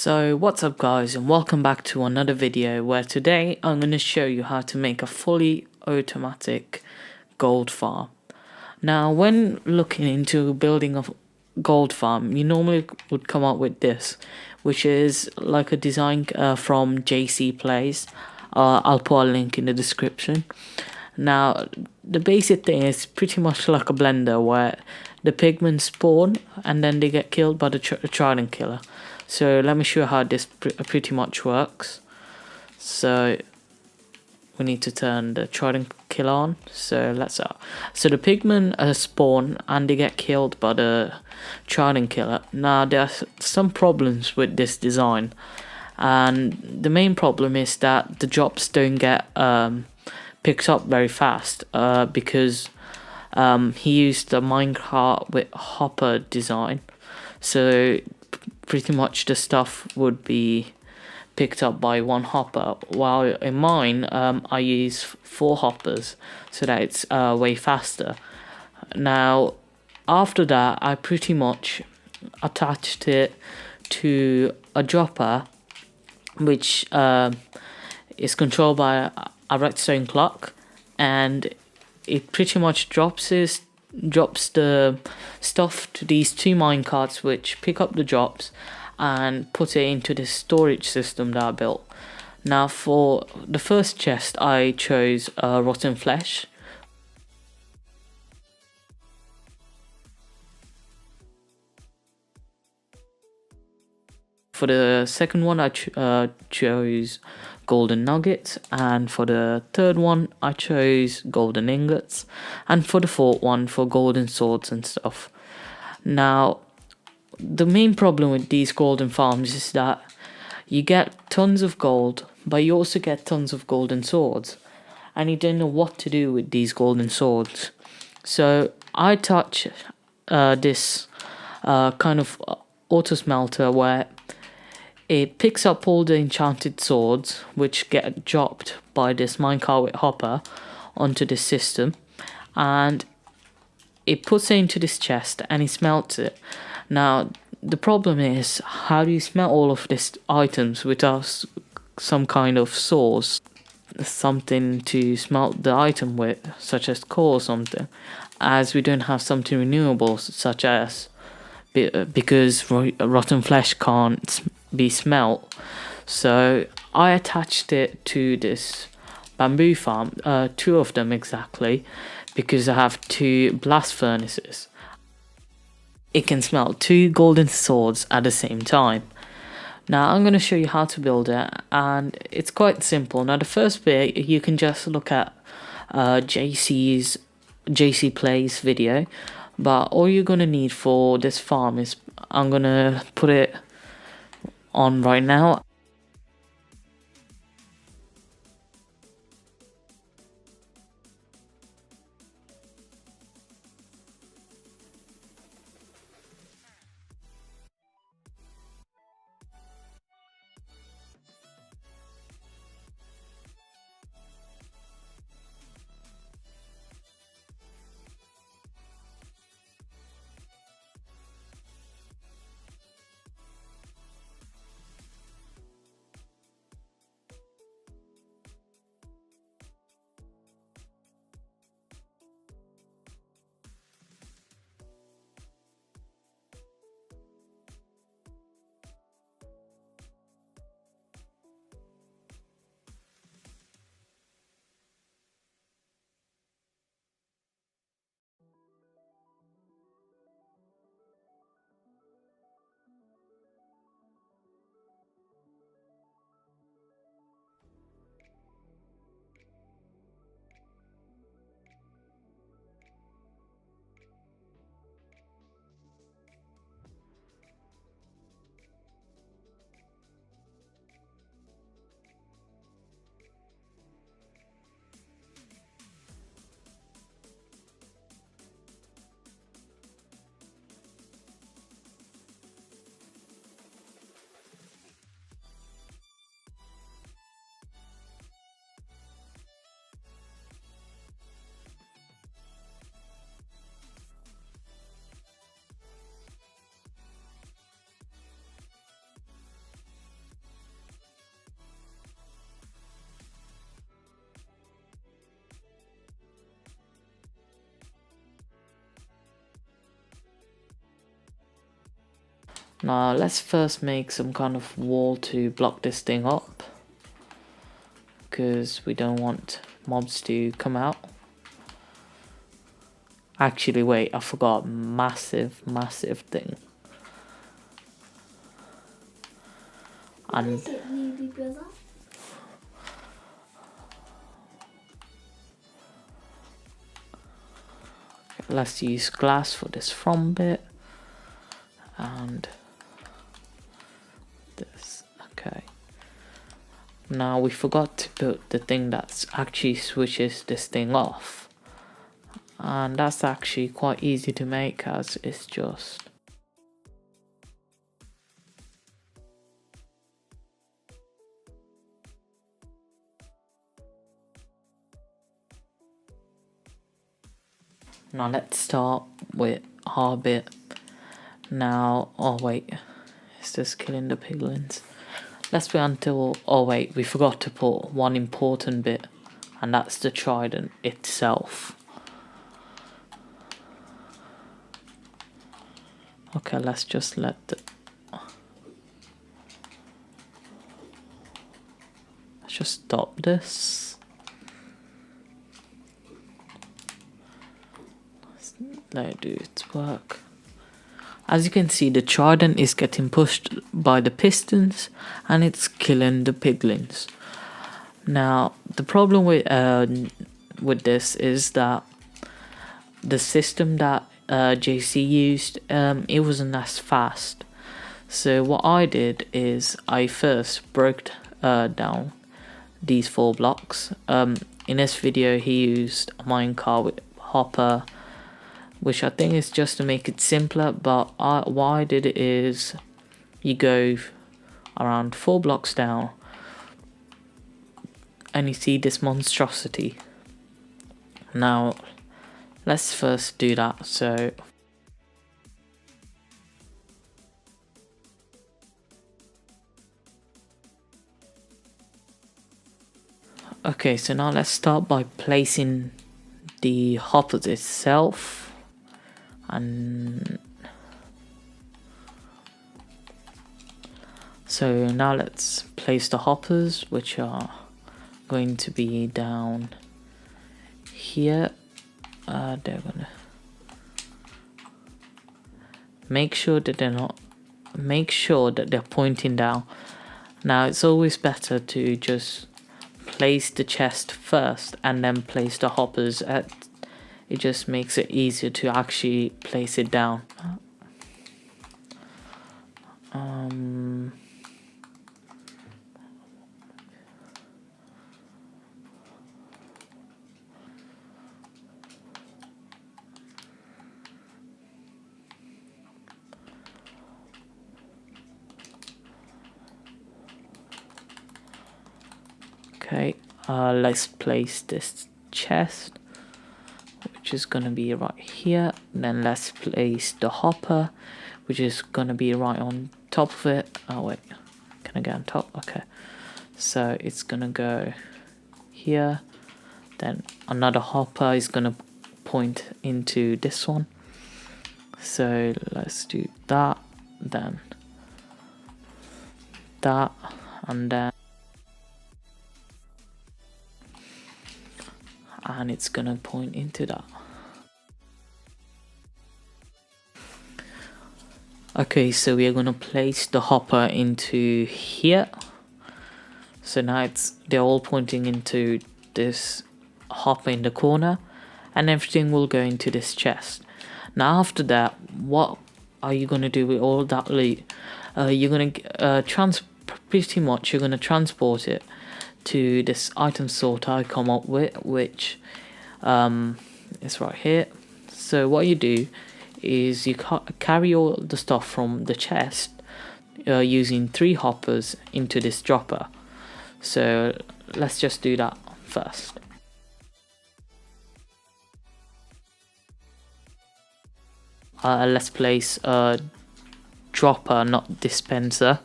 So what's up guys, and welcome back to another video where today I'm going to show you how to make a fully automatic gold farm. Now when looking into building a gold farm, you normally would come up with this, which is like a design from JC Plays. I'll put a link in the description. Now the basic thing is pretty much like a blender where the pigments spawn and then they get killed by the trident killer. So let me show you how this pretty much works. So we need to turn the trident killer on. So so the pigment spawn and they get killed by the trident killer. Now there are some problems with this design, and the main problem is that the jobs don't get picked up very fast because he used the minecart with hopper design. So pretty much the stuff would be picked up by one hopper, while in mine I use 4 hoppers so that it's way faster. Now after that I pretty much attached it to a dropper which is controlled by a redstone clock, and it pretty much drops the stuff to these 2 minecarts which pick up the drops and put it into this storage system that I built. Now for the first chest I chose rotten flesh. For the second one I chose golden nuggets, and for the third one I chose golden ingots, and for the fourth one for golden swords and stuff. Now the main problem with these golden farms is that you get tons of gold, but you also get tons of golden swords, and you don't know what to do with these golden swords. So I touch this kind of auto-smelter where it picks up all the enchanted swords which get dropped by this minecart with hopper onto this system, and it puts it into this chest and it smelts it. Now the problem is, how do you smelt all of these items without some kind of source, something to smelt the item with, such as coal or something, as we don't have something renewable such as, because rotten flesh can't be smelt. So I attached it to this bamboo farm, 2 of them exactly, because I have 2 blast furnaces. It can smelt 2 golden swords at the same time. Now I'm going to show you how to build it, and it's quite simple. Now the first bit, you can just look at JC Plays video, but all you're going to need for this farm is, I'm going to put it on right now. Now let's first make some kind of wall to block this thing up, because we don't want mobs to come out. Actually, wait, I forgot. Massive thing. What is it, maybe, brother? Let's use glass for this from bit. And this. Okay. Now we forgot to put the thing that actually switches this thing off. And that's actually quite easy to make, as it's just now let's start with our bit. Now, oh wait, it's just killing the piglins. Let's wait until, oh wait, we forgot to put one important bit, and that's the trident itself. Okay, let's just let's just stop this. Let it do its work. As you can see, the trident is getting pushed by the pistons and it's killing the piglins. Now, the problem with this is that the system that JC used, it wasn't as fast. So what I did is I first broke down these 4 blocks. In this video, he used a minecart with hopper, which I think is just to make it simpler, but what I did is you go around 4 blocks down and you see this monstrosity. Now let's first do that. So okay, so now let's start by placing the hoppers itself. And so now let's place the hoppers, which are going to be down here. They're gonna make sure that they're pointing down. Now it's always better to just place the chest first and then place the hoppers at. It just makes it easier to actually place it down. Okay, let's place this chest, which is gonna be right here. Then let's place the hopper, which is gonna be right on top of it. Oh wait, can I get on top? Okay, so it's gonna go here. Then another hopper is gonna point into this one. So let's do that, then that, and then and it's gonna point into that. Okay, so we are gonna place the hopper into here. So now they're all pointing into this hopper in the corner, and everything will go into this chest. Now after that, what are you gonna do with all that loot? You're gonna pretty much you're gonna transport it to this item sorter I come up with, which is right here. So what you do is you carry all the stuff from the chest using 3 hoppers into this dropper. So let's just do that first. Let's place a dropper, not dispenser.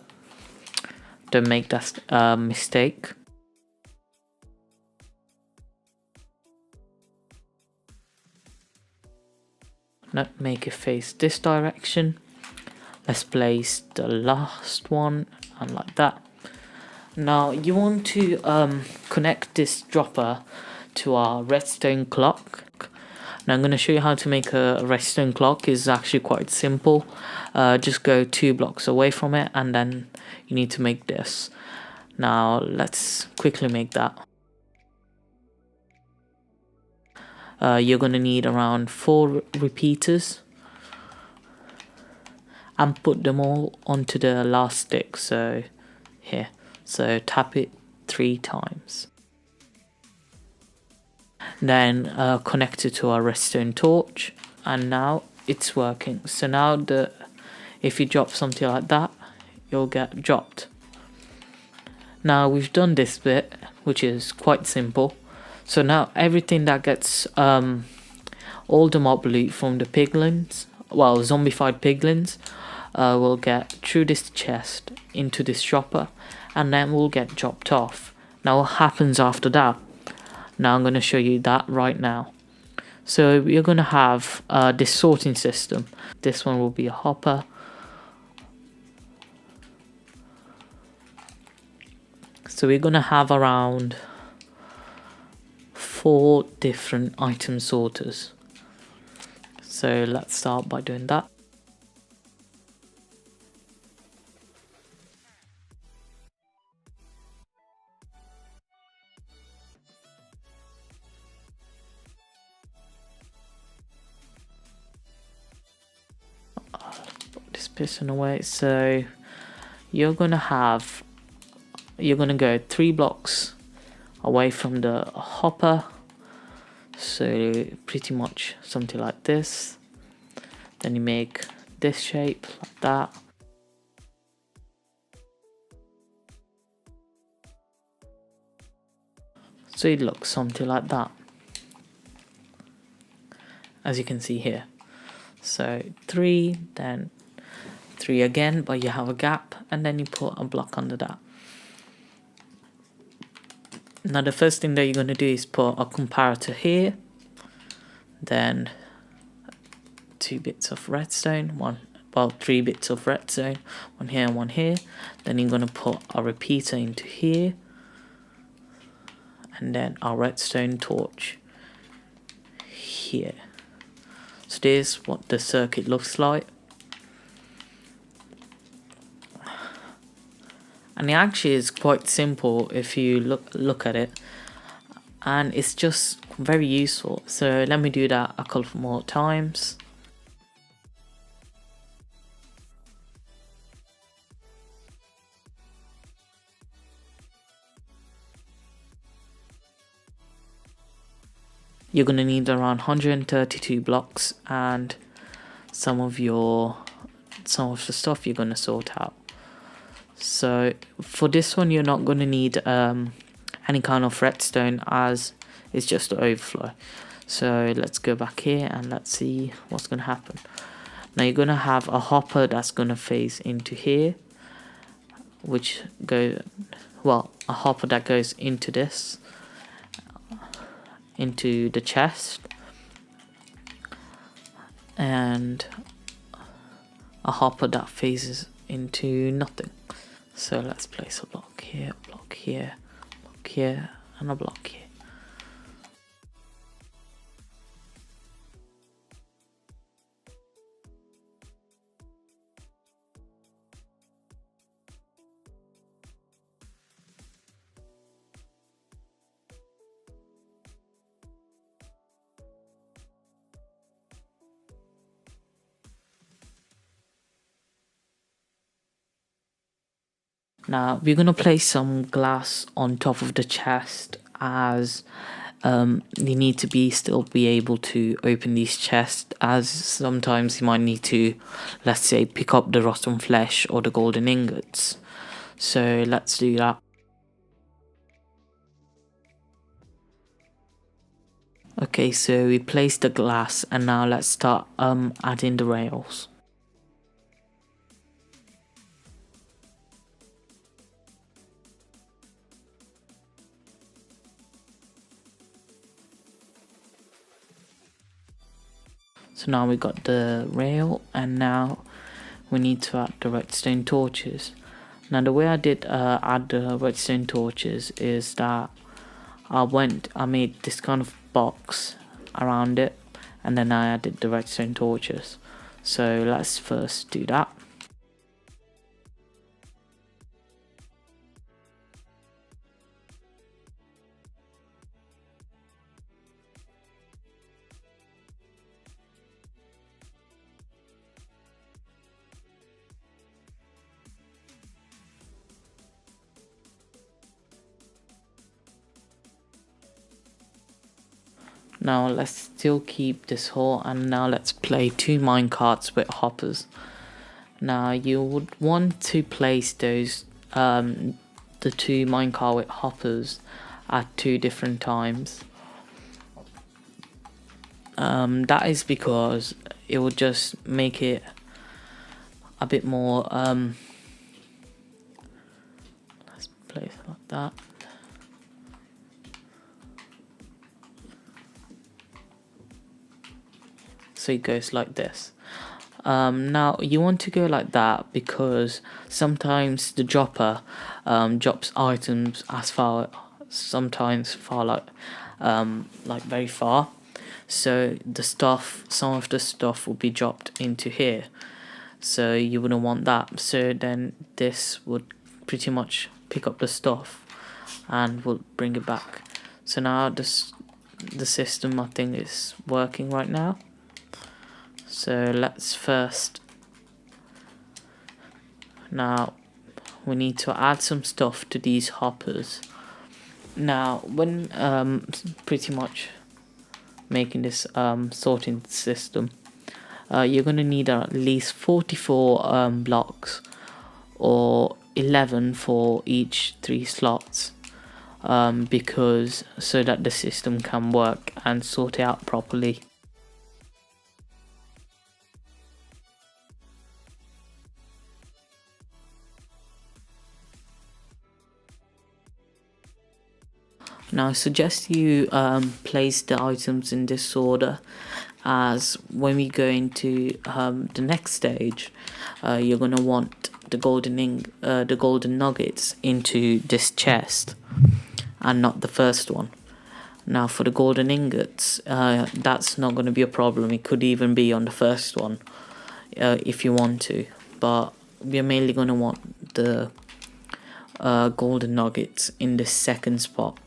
Don't make that mistake. Now make it face this direction. Let's place the last one and like that. Now you want to connect this dropper to our redstone clock. Now I'm going to show you how to make a redstone clock. It's actually quite simple. Just go 2 blocks away from it and then you need to make this. Now let's quickly make that. You're going to need around 4 repeaters and put them all onto the last stick. So here, so tap it 3 times. Then connect it to our redstone torch, and now it's working. So now if you drop something like that, you'll get dropped. Now we've done this bit, which is quite simple. So now everything that gets all the mob loot from the piglins, well, zombified piglins, will get through this chest into this dropper, and then will get dropped off. Now what happens after that? Now I'm going to show you that right now. So you're going to have this sorting system. This one will be a hopper. So we're going to have around 4 different item sorters. So let's start by doing that. Put this piston away. So you're going to go 3 blocks away from the hopper. So pretty much something like this. Then you make this shape like that. So it looks something like that, as you can see here. So 3, then 3 again, but you have a gap, and then you put a block under that. Now the first thing that you're going to do is put a comparator here, then 2 bits of redstone, 3 bits of redstone, 1 here and 1 here. Then you're going to put a repeater into here, and then our redstone torch here. So this is what the circuit looks like. And it actually is quite simple if you look at it, and it's just very useful. So let me do that a couple more times. You're going to need around 132 blocks and some of the stuff you're going to sort out. So for this one you're not going to need any kind of redstone, as it's just the overflow. So let's go back here and let's see what's going to happen. Now you're going to have a hopper that's going to face into here, a hopper that goes into this, into the chest, and a hopper that faces into nothing. So let's place a block here, block here, block here, and a block here. Now we're going to place some glass on top of the chest, as you need to still be able to open these chests, as sometimes you might need to, let's say, pick up the rotten flesh or the golden ingots. So let's do that. Okay, so we placed the glass, and now let's start adding the rails. So now we got the rail, and now we need to add the redstone torches. Now the way I did add the redstone torches is that I made this kind of box around it, and then I added the redstone torches. So let's first do that. Now let's still keep this hole, and now let's play 2 minecarts with hoppers. Now you would want to place those the 2 minecart with hoppers at 2 different times. That is because it will just make it a bit more let's place it like that. So it goes like this. Now you want to go like that because sometimes the dropper drops items as far, sometimes far, like very far. So some of the stuff will be dropped into here. So you wouldn't want that. So then this would pretty much pick up the stuff and will bring it back. So now the system, I think, is working right now. So let's first, now we need to add some stuff to these hoppers. Now when pretty much making this sorting system, you're going to need at least 44 blocks, or 11 for each 3 slots, because so that the system can work and sort it out properly. Now I suggest you place the items in this order, as when we go into the next stage, you're gonna want the golden nuggets into this chest, and not the first one. Now for the golden ingots, that's not gonna be a problem. It could even be on the first one, if you want to, but we're mainly gonna want the golden nuggets in the second spot.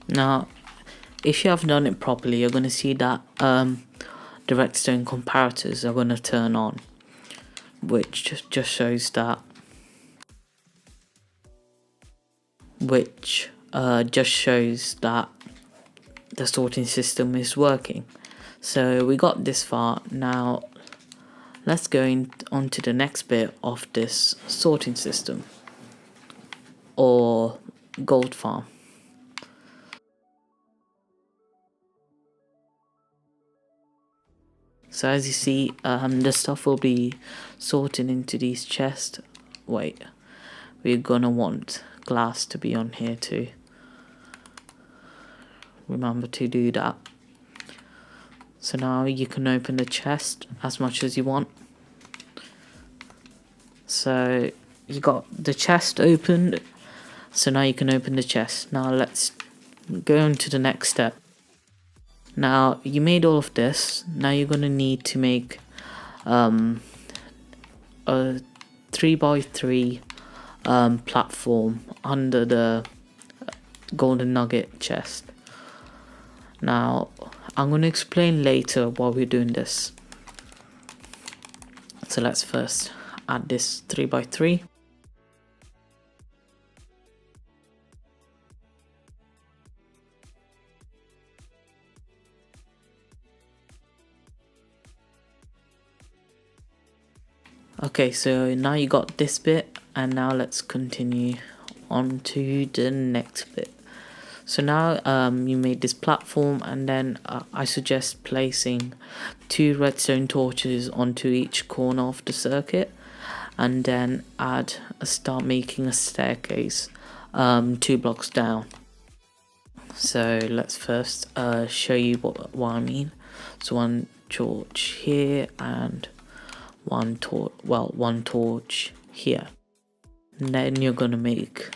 Now, if you have done it properly, you're going to see that the redstone comparators are going to turn on, which just shows that, the sorting system is working. So we got this far. Now let's go on to the next bit of this sorting system, or gold farm. So as you see, the stuff will be sorted into these chests. Wait, we're gonna want glass to be on here too. Remember to do that. So now you can open the chest as much as you want. So you got the chest opened. So now you can open the chest. Now let's go on to the next step. Now you made all of this. Now you're gonna need to make a 3x3 platform under the golden nugget chest. Now I'm gonna explain later why we're doing this. So let's first add this 3x3. Okay, so now you got this bit, and now let's continue on to the next bit. So now you made this platform, and then I suggest placing 2 redstone torches onto each corner of the circuit, and then start making a staircase 2 blocks down. So let's first show you what I mean. So one torch here and one torch here. And then you're gonna make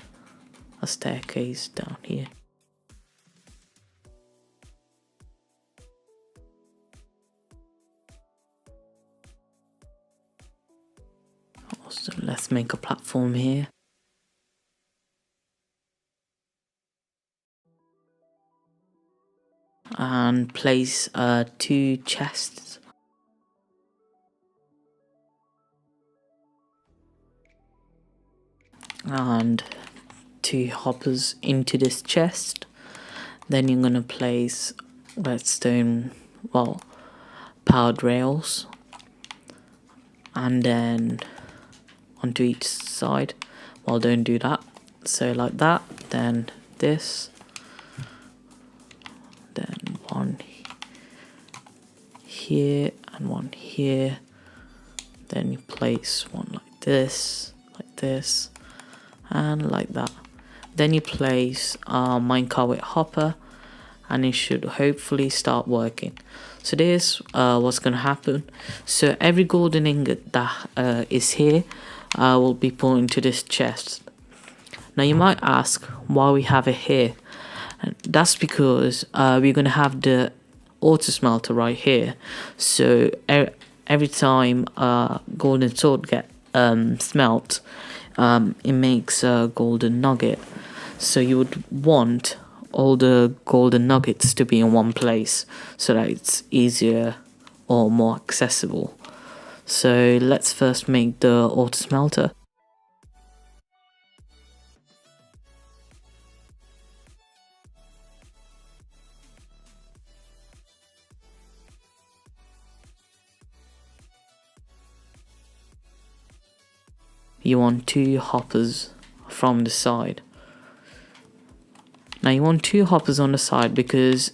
a staircase down here. Also, let's make a platform here. And place 2 chests. And 2 hoppers into this chest. Then you're gonna place redstone, powered rails, and then onto each side. Well, don't do that. So like that, then this, then one here and one here. Then you place one like this, and like that. Then you place minecart with hopper, and it should hopefully start working. So this what's gonna happen. So every golden ingot that is here will be put into this chest. Now you might ask why we have it here. And that's because we're gonna have the auto-smelter right here. So every time golden sword get smelt, it makes a golden nugget. So you would want all the golden nuggets to be in one place so that it's easier or more accessible. So let's first make the auto-smelter. You want 2 hoppers from the side. Now you want 2 hoppers on the side because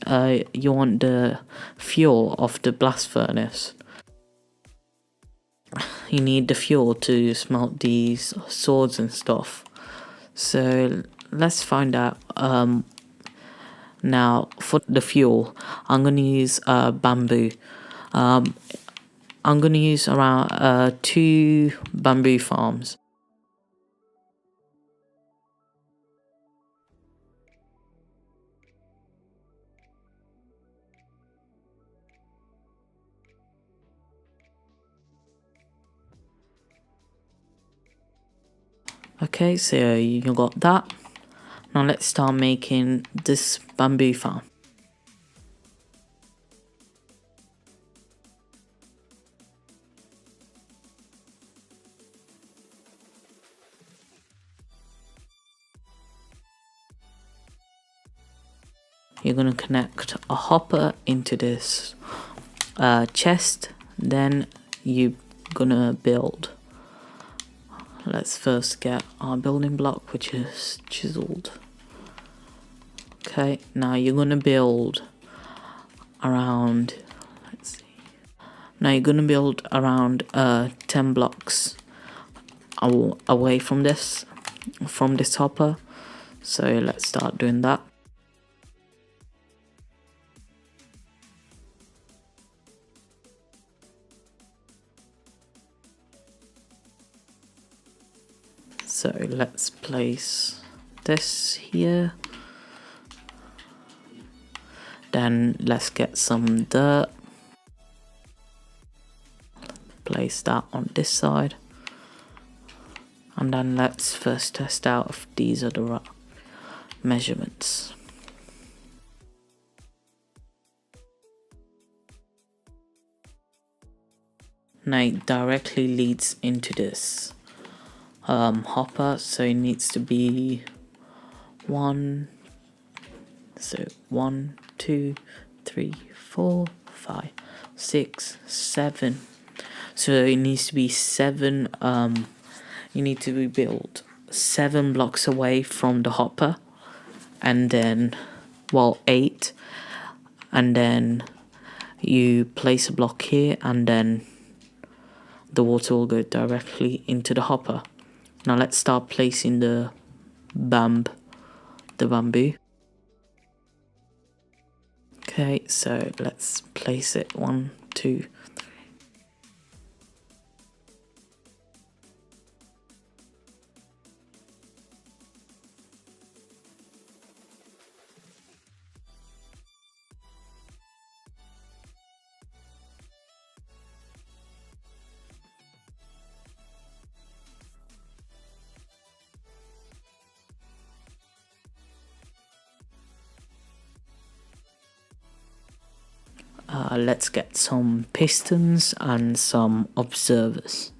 you want the fuel of the blast furnace. You need the fuel to smelt these swords and stuff. So let's find out. Now for the fuel, I'm gonna use bamboo. I'm gonna use around 2 bamboo farms. Okay, so you got that. Now let's start making this bamboo farm. You're gonna connect a hopper into this chest, then you're gonna build. Let's first get our building block, which is chiseled. Okay, now you're gonna build around, let's see. Now you're gonna build around 10 blocks away from this hopper. So let's start doing that. So let's place this here. Then let's get some dirt. Place that on this side. And then let's first test out if these are the right measurements. Now it directly leads into this hopper, so it needs to be 1, 2, 3, 4, 5, 6, 7. So it needs to be 7. You need to be built 7 blocks away from the hopper, and then 8, and then you place a block here, and then the water will go directly into the hopper. Now let's start placing the the bamboo. Okay, so let's place it 1, 2. Let's get some pistons and some observers.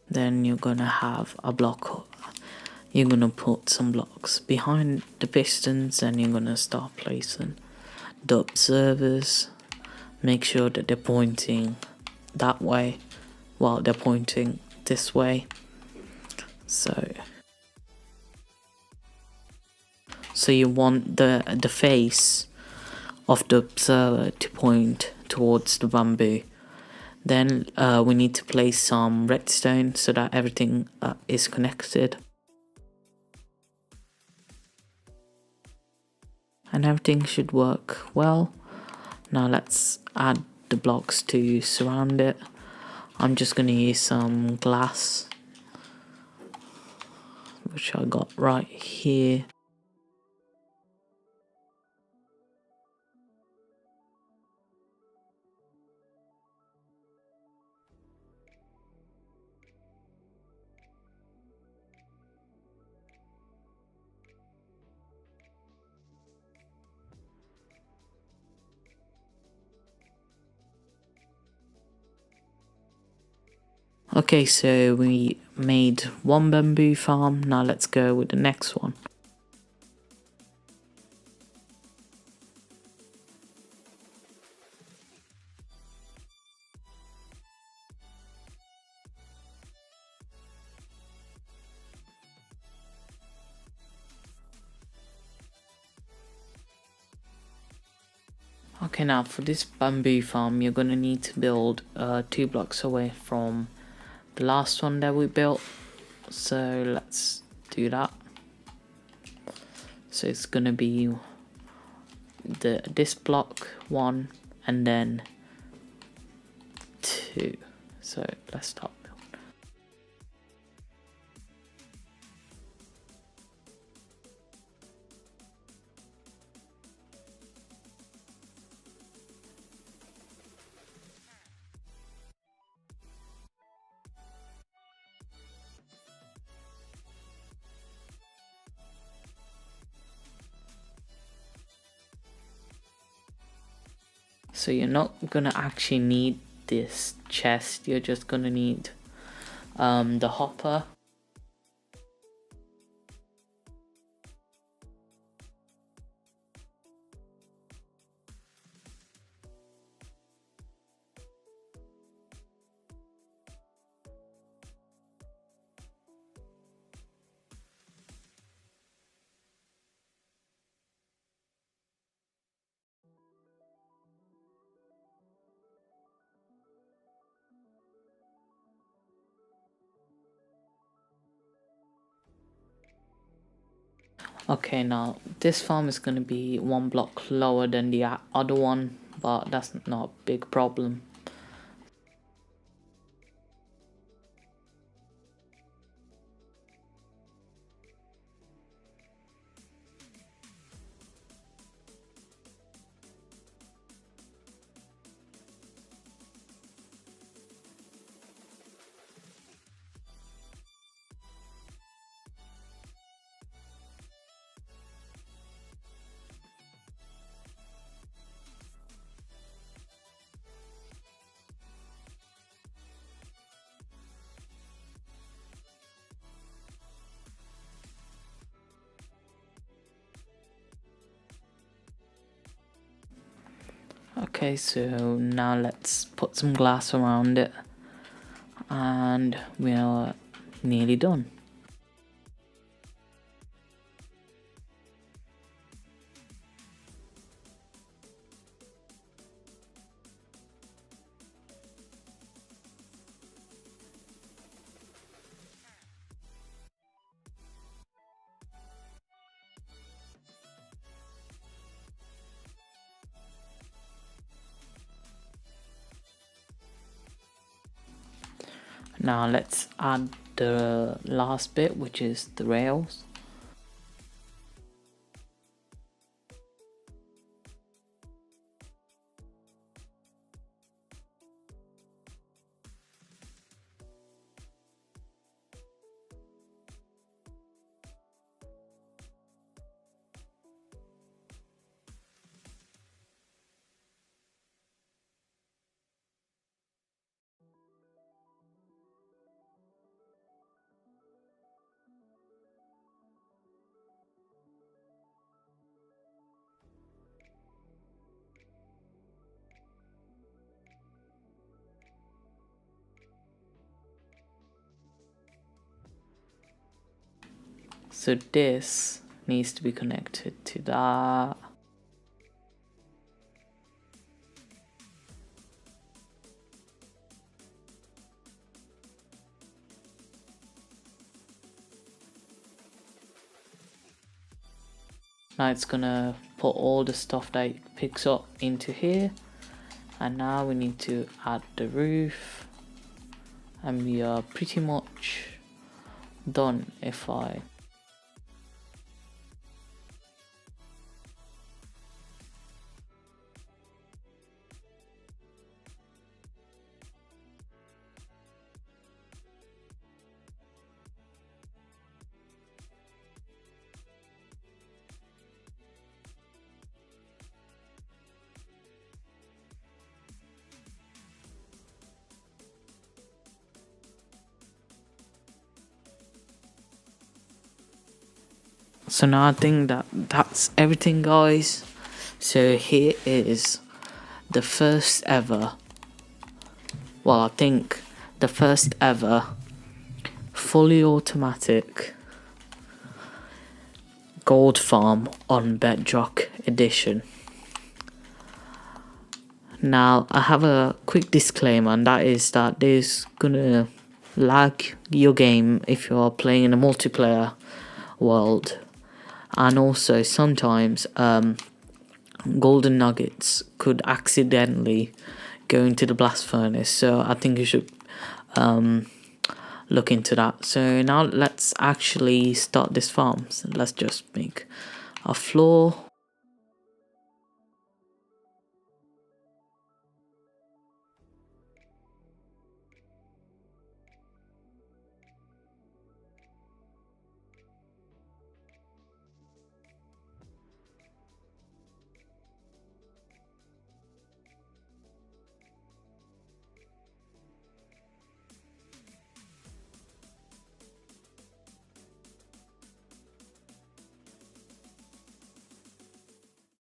Then you're gonna have a block. You're gonna put some blocks behind the pistons, and you're gonna start placing the observers. Make sure that they're pointing that way while they're pointing this way. So you want the face of the observer to point towards the bamboo. Then we need to place some redstone so that everything is connected. And everything should work well. Now let's add the blocks to surround it. I'm just going to use some glass, which I got right here. Okay, so we made one bamboo farm. Now let's go with the next one. Okay, now for this bamboo farm, you're gonna need to build 2 blocks away from the last one that we built. So let's do that. So it's gonna be this block 1 and then 2. So let's start building. So you're not gonna actually need this chest, you're just gonna need the hopper. Okay, now this farm is going to be 1 block lower than the other one, but that's not a big problem. Okay, so now let's put some glass around it, and we're nearly done. Now let's add the last bit, which is the rails. So this needs to be connected to that. Now it's gonna put all the stuff that it picks up into here, and now we need to add the roof, and we are pretty much done. If I So now I think that's everything, guys. So here is the first ever, well, I think the first ever fully automatic gold farm on Bedrock edition. Now I have a quick disclaimer, and that is that this gonna lag your game if you're playing in a multiplayer world, and also sometimes golden nuggets could accidentally go into the blast furnace, so I think you should look into that. So now let's actually start this farm. So let's just make a floor.